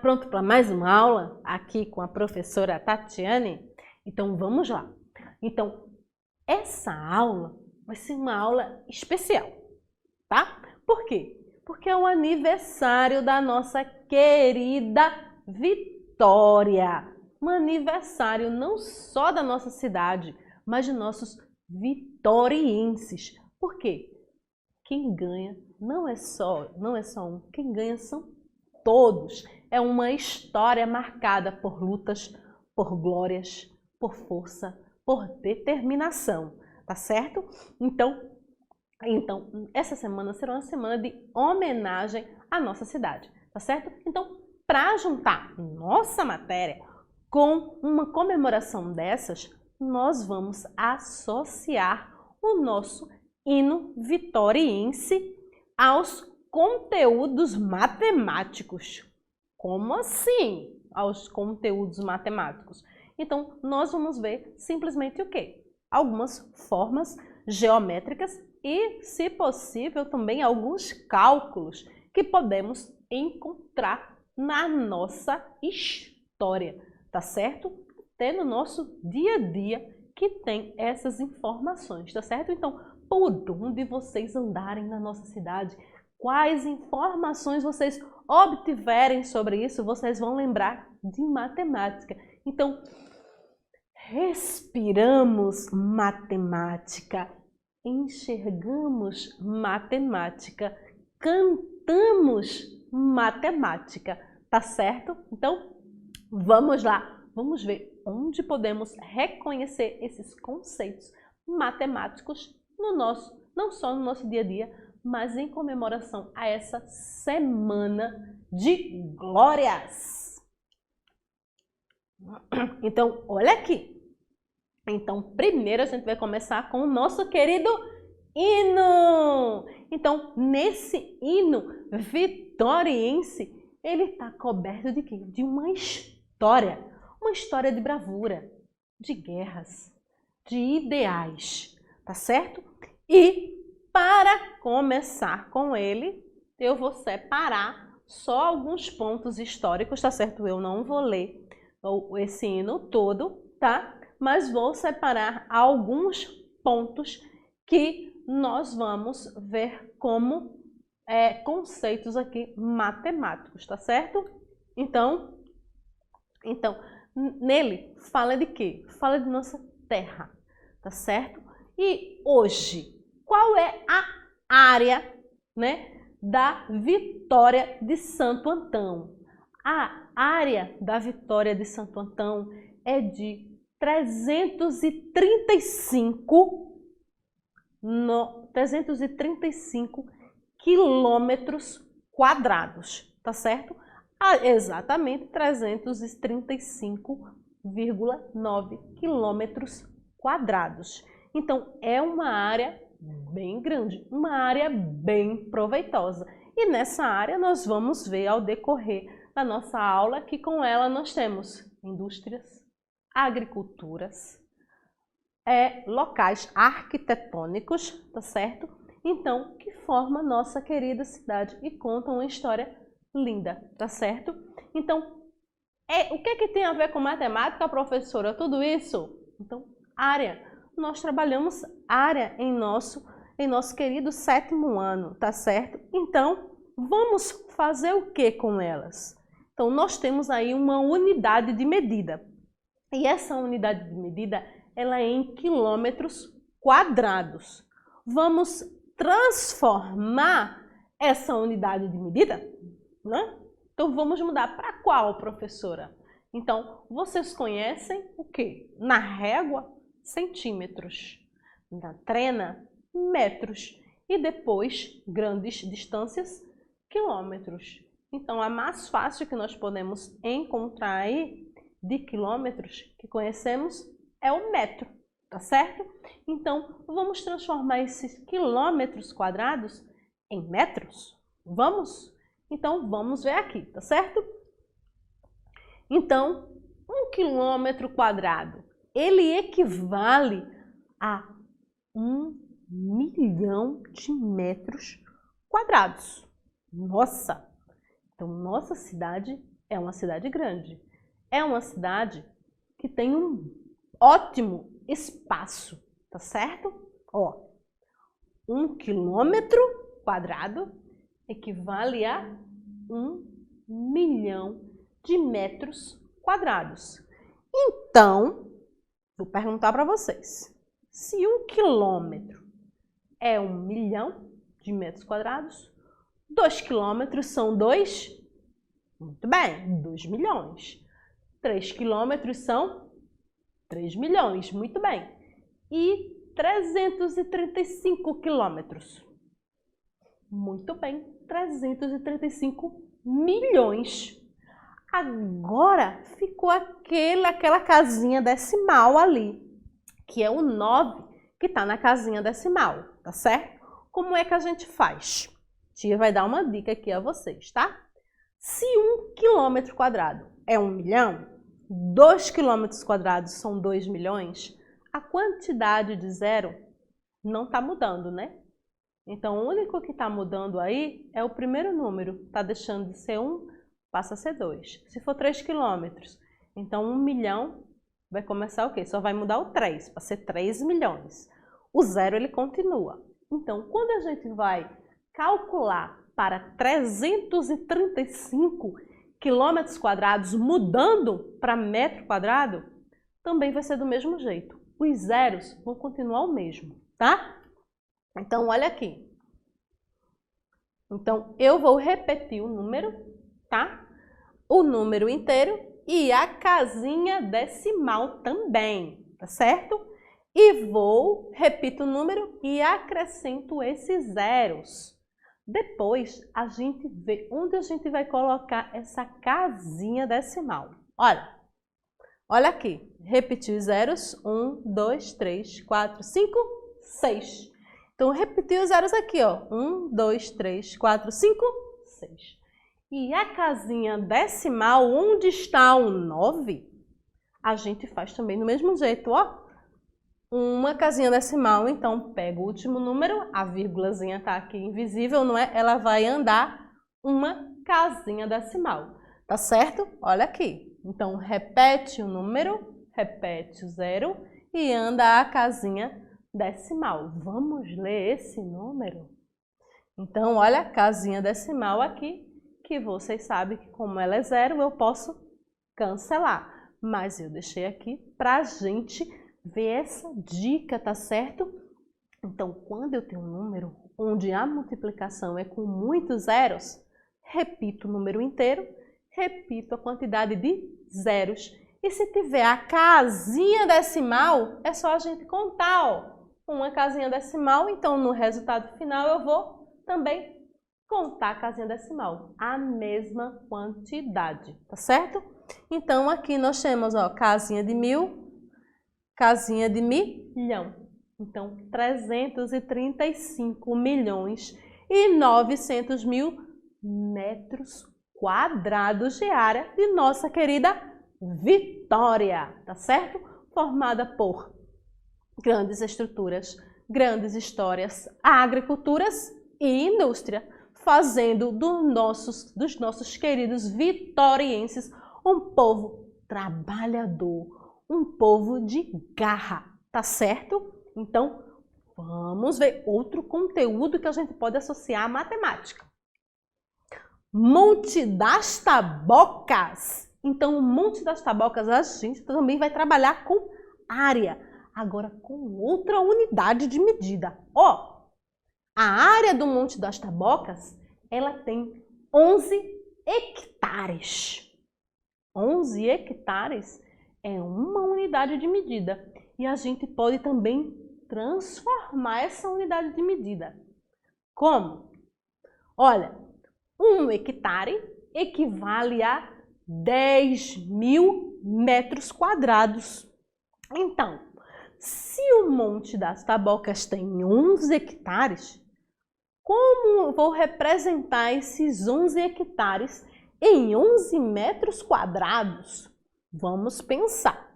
pronto para mais uma aula aqui com a professora Tatiane? Então vamos lá. Então, essa aula vai ser uma aula especial, tá? Por quê? Porque é o aniversário da nossa querida Vitória. Um aniversário não só da nossa cidade, mas de nossos vitorienses. Por quê? Quem ganha não é só um, quem ganha são todos. É uma história marcada por lutas, por glórias, por força, por determinação, tá certo? Então, essa semana será uma semana de homenagem à nossa cidade, tá certo? Então, para juntar nossa matéria com uma comemoração dessas, nós vamos associar o nosso hino vitoriense aos conteúdos matemáticos. Como assim? Aos conteúdos matemáticos? Então, nós vamos ver simplesmente o quê? Algumas formas geométricas e, se possível, também alguns cálculos que podemos encontrar na nossa história, tá certo? Até no nosso dia a dia que tem essas informações, tá certo? Então, por onde vocês andarem na nossa cidade, quais informações vocês obtiverem sobre isso, vocês vão lembrar de matemática. Então, respiramos matemática, enxergamos matemática, cantamos matemática, tá certo? Então, vamos lá, vamos ver onde podemos reconhecer esses conceitos matemáticos no nosso, não só no nosso dia a dia, mas em comemoração a essa semana de glórias. Então, olha aqui. Então, primeiro a gente vai começar com o nosso querido hino. Então, nesse hino vitoriense, ele está coberto de quê? De uma história de bravura, de guerras, de ideais, tá certo? E para começar com ele, eu vou separar só alguns pontos históricos, tá certo? Eu não vou ler esse hino todo, tá? Mas vou separar alguns pontos que nós vamos ver como conceitos aqui matemáticos, tá certo? Então, nele fala de quê? Fala de nossa terra, tá certo? E hoje, qual é a área, né, da Vitória de Santo Antão? A área da Vitória de Santo Antão é de 335 quilômetros quadrados, tá certo? Exatamente 335,9 quilômetros quadrados. Então, é uma área bem grande, uma área bem proveitosa. E nessa área nós vamos ver ao decorrer da nossa aula que com ela nós temos indústrias, agriculturas, locais arquitetônicos, tá certo? Então, que forma nossa querida cidade e conta uma história linda, tá certo? Então, o que tem a ver com matemática, professora? Tudo isso? Então, área. Nós trabalhamos área em nosso querido 7º ano, tá certo? Então, vamos fazer o que com elas? Então, nós temos aí uma unidade de medida. E essa unidade de medida, ela é em quilômetros quadrados. Vamos transformar essa unidade de medida, né? Então, vamos mudar para qual, professora? Então, vocês conhecem o quê? Na régua, centímetros. Na trena, metros. E depois, grandes distâncias, quilômetros. Então, a mais fácil que nós podemos encontrar aí de quilômetros que conhecemos é o metro, tá certo? Então, vamos transformar esses quilômetros quadrados em metros? Vamos? Então, vamos ver aqui, tá certo? Então, 1 quilômetro quadrado, ele equivale a 1 milhão de metros quadrados. Nossa! Então, nossa cidade É uma cidade grande. É uma cidade que tem um ótimo espaço, tá certo? Ó, 1 quilômetro quadrado equivale a 1 milhão de metros quadrados. Então, vou perguntar para vocês. Se 1 quilômetro é 1 milhão de metros quadrados, 2 quilômetros são 2? Muito bem, 2 milhões. 3 quilômetros são 3 milhões, muito bem. E 335 quilômetros? Muito bem, 335 milhões. Agora ficou aquela casinha decimal ali, que é o 9 que está na casinha decimal, tá certo? Como é que a gente faz? A tia vai dar uma dica aqui a vocês, tá? Se 1 quilômetro quadrado é 1 milhão, 2 quilômetros quadrados são 2 milhões, a quantidade de zero não está mudando, né? Então, o único que está mudando aí é o primeiro número. Está deixando de ser 1, passa a ser 2. Se for 3 quilômetros, então 1 milhão vai começar o quê? Só vai mudar o 3, para ser 3 milhões. O zero, ele continua. Então, quando a gente vai calcular para 335 quilômetros quadrados, mudando para metro quadrado, também vai ser do mesmo jeito. Os zeros vão continuar o mesmo, tá? Então, olha aqui. Então, eu vou repetir o número, tá? O número inteiro e a casinha decimal também, tá certo? E repito o número e acrescento esses zeros. Depois, a gente vê onde a gente vai colocar essa casinha decimal. Olha aqui. Repetir os zeros. 1, 2, 3, 4, 5, 6. Então, repetir os zeros aqui, ó. 1, 2, 3, 4, 5, 6. E a casinha decimal, onde está o 9, a gente faz também do mesmo jeito, ó. Uma casinha decimal, então pega o último número, a vírgulazinha está aqui invisível, não é? Ela vai andar uma casinha decimal, tá certo? Olha aqui. Então, repete o número, repete o zero e anda a casinha decimal. Vamos ler esse número? Então, olha a casinha decimal aqui, que vocês sabem que como ela é zero, eu posso cancelar. Mas eu deixei aqui para a gente ver essa dica, tá certo? Então, quando eu tenho um número onde a multiplicação é com muitos zeros, repito o número inteiro, repito a quantidade de zeros. E se tiver a casinha decimal, é só a gente contar, ó. Uma casinha decimal, então no resultado final eu vou também contar a casinha decimal, a mesma quantidade, tá certo? Então aqui nós temos, ó, casinha de 1000, casinha de milhão. Então 335 milhões e 900 mil metros quadrados de área de nossa querida Vitória, tá certo? Formada por grandes estruturas, grandes histórias, agriculturas e indústria, fazendo dos nossos queridos vitorienses um povo trabalhador, um povo de garra, tá certo? Então, vamos ver outro conteúdo que a gente pode associar à matemática. Monte das Tabocas. Então, o Monte das Tabocas, a gente também vai trabalhar com área, agora com outra unidade de medida. Ó, a área do Monte das Tabocas, ela tem 11 hectares. 11 hectares é uma unidade de medida. E a gente pode também transformar essa unidade de medida. Como? Olha, 1 hectare equivale a 10.000 metros quadrados. Então, se o Monte das Tabocas tem 11 hectares, como vou representar esses 11 hectares em 11 metros quadrados? Vamos pensar.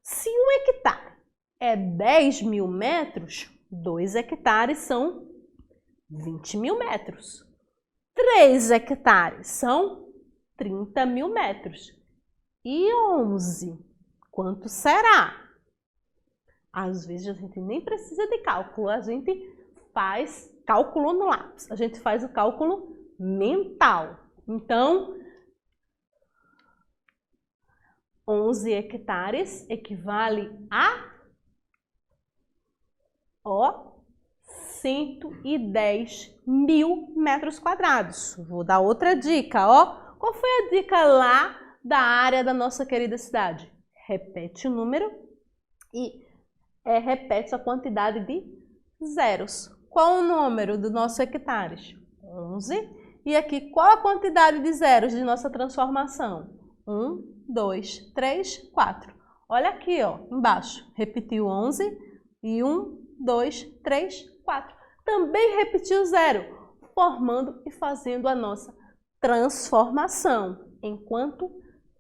Se 1 hectare é 10.000 metros, 2 hectares são 20.000 metros. 3 hectares são 30 mil metros. E 11, quanto será? Às vezes a gente nem precisa de cálculo, a gente faz cálculo no lápis, a gente faz o cálculo mental. Então, 11 hectares equivale a 110 mil metros quadrados. Vou dar outra dica, ó. Qual foi a dica lá da área da nossa querida cidade? Repete o número e repete a quantidade de zeros. Qual o número do nosso hectares? 11. E aqui, qual a quantidade de zeros de nossa transformação? 1, 2, 3, 4. Olha aqui, ó, embaixo. Repetiu 11 e 1, 2, 3, 4. Também repetiu zero, formando e fazendo a nossa transformação. Enquanto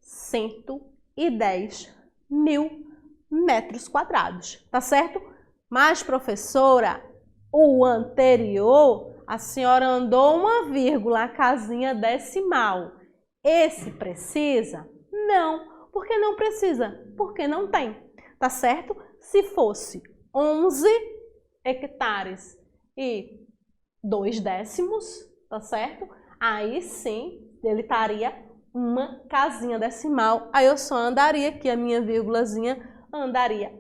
110 mil metros quadrados. Tá certo? Mas, professora, o anterior, a senhora andou uma vírgula, a casinha decimal. Esse precisa? Não. Por que não precisa? Porque não tem. Tá certo? Se fosse 11 hectares e 2 décimos, tá certo? Aí sim, ele estaria uma casinha decimal. Aí eu só andaria aqui, a minha vírgulazinha andaria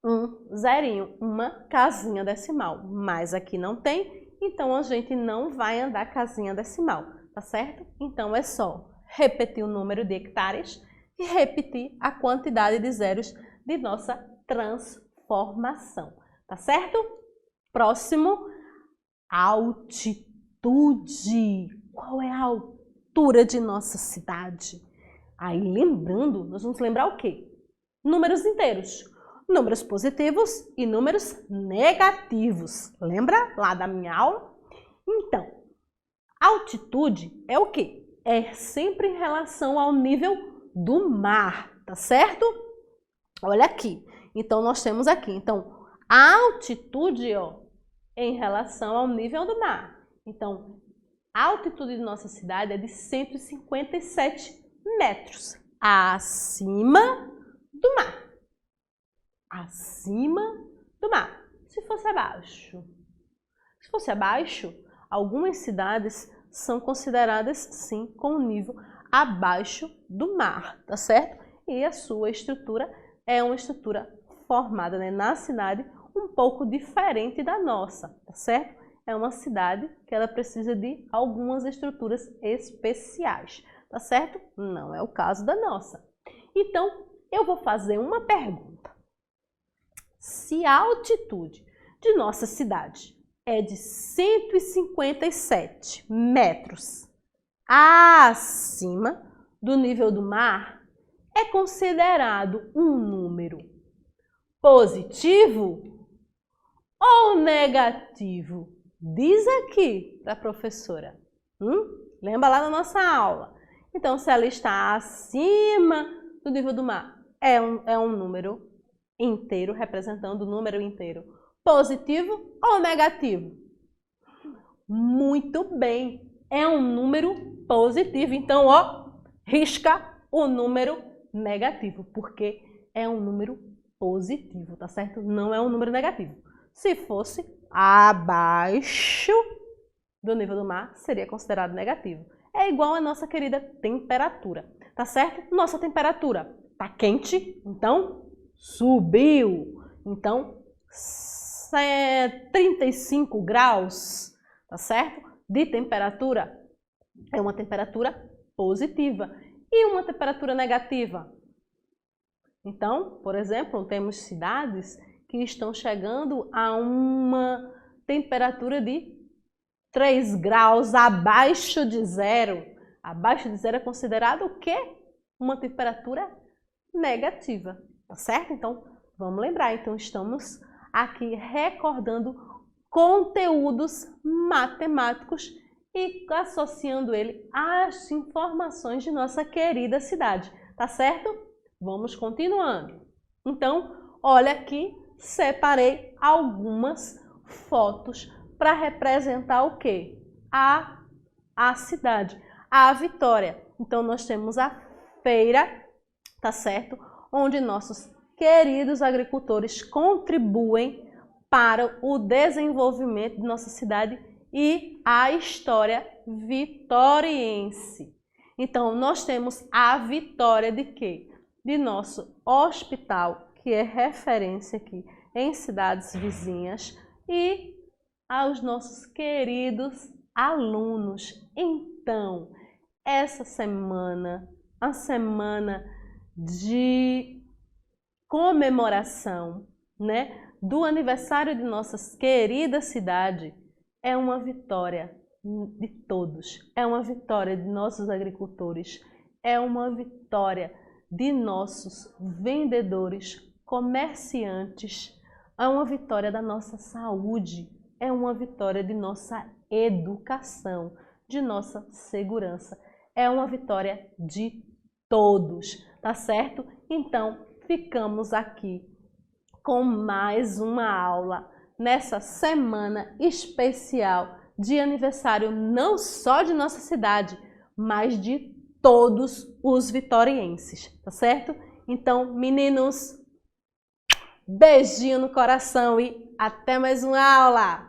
um zerinho, uma casinha decimal. Mas aqui não tem, então a gente não vai andar casinha decimal, tá certo? Então é só repetir o número de hectares e repetir a quantidade de zeros de nossa transformação, tá certo? Próximo, altitude. Qual é a altura de nossa cidade? Aí lembrando, nós vamos lembrar o quê? Números inteiros, números positivos e números negativos. Lembra lá da minha aula? Então, altitude é o quê? É sempre em relação ao nível do mar, tá certo? Olha aqui. Então, nós temos aqui. Então, a altitude, ó, é em relação ao nível do mar. Então, a altitude de nossa cidade é de 157 metros acima do mar. Acima do mar. Se fosse abaixo? Se fosse abaixo, algumas cidades são consideradas, sim, com nível abaixo do mar, tá certo? E a sua estrutura é uma estrutura formada, né, na cidade um pouco diferente da nossa, tá certo? É uma cidade que ela precisa de algumas estruturas especiais, tá certo? Não é o caso da nossa. Então, eu vou fazer uma pergunta. Se a altitude de nossa cidade é de 157 metros acima do nível do mar, é considerado um número positivo ou negativo? Diz aqui para a professora. Lembra lá na nossa aula. Então, se ela está acima do nível do mar, é um número inteiro, representando o número inteiro. Positivo ou negativo? Muito bem, é um número positivo. Então, ó, risca o número negativo, porque é um número positivo, tá certo? Não é um número negativo. Se fosse abaixo do nível do mar, seria considerado negativo. É igual a nossa querida temperatura, tá certo? Nossa temperatura tá quente, então subiu. Então, 35 graus, tá certo? De temperatura é uma temperatura positiva. E uma temperatura negativa? Então, por exemplo, temos cidades que estão chegando a uma temperatura de 3 graus abaixo de zero. Abaixo de zero é considerado o quê? Uma temperatura negativa, tá certo? Então, vamos lembrar. Então, estamos aqui recordando conteúdos matemáticos e associando ele às informações de nossa querida cidade, tá certo? Vamos continuando. Então, olha aqui, separei algumas fotos para representar o quê? A cidade, a Vitória. Então, nós temos a feira, tá certo? Onde nossos queridos agricultores contribuem para o desenvolvimento de nossa cidade e a história vitoriense. Então, nós temos a vitória de quê? De nosso hospital, que é referência aqui em cidades vizinhas, e aos nossos queridos alunos. Então, essa semana, a semana de comemoração, né, do aniversário de nossa querida cidade, é uma vitória de todos, é uma vitória de nossos agricultores, é uma vitória de nossos vendedores, comerciantes, é uma vitória da nossa saúde, é uma vitória de nossa educação, de nossa segurança, é uma vitória de todos, tá certo? Então, ficamos aqui com mais uma aula nessa semana especial de aniversário não só de nossa cidade, mas de todos os vitorienses, tá certo? Então, meninos, beijinho no coração e até mais uma aula!